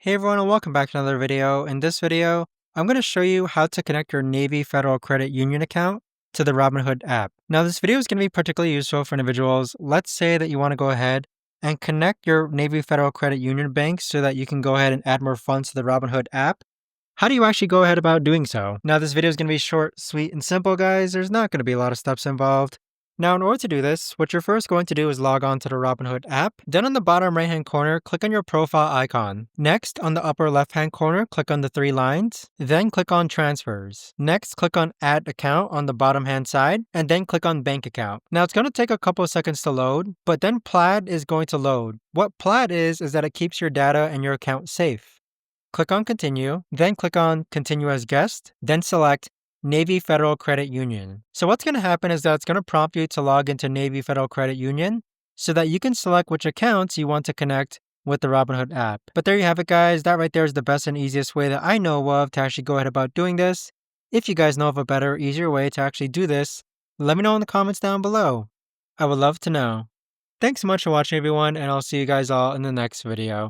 Hey everyone and welcome back to another video. In this video, I'm going to show you how to connect your Navy Federal Credit Union account to the Robinhood app. Now this video is going to be particularly useful for individuals. Let's say that you want to go ahead and connect your Navy Federal Credit Union bank so that you can go ahead and add more funds to the Robinhood app. How do you actually go ahead about doing so? Now this video is going to be short, sweet, and simple, guys. There's not going to be a lot of steps involved. Now, in order to do this, what you're first going to do is log on to the Robinhood app. Then on the bottom right-hand corner, click on your profile icon. Next, on the upper left-hand corner, click on the three lines. Then click on Transfers. Next, click on Add Account on the bottom-hand side, and then click on Bank Account. Now, it's going to take a couple of seconds to load, but then Plaid is going to load. What Plaid is that it keeps your data and your account safe. Click on Continue, then click on Continue as Guest, then select Navy Federal Credit Union. So what's going to happen is that it's going to prompt you to log into Navy Federal Credit Union so that you can select which accounts you want to connect with the Robinhood app. But there you have it, guys. That right there is the best and easiest way that I know of to actually go ahead about doing this. If you guys know of a better, easier way to actually do this, let me know in the comments down below. I would love to know. Thanks so much for watching, everyone, and I'll see you guys all in the next video.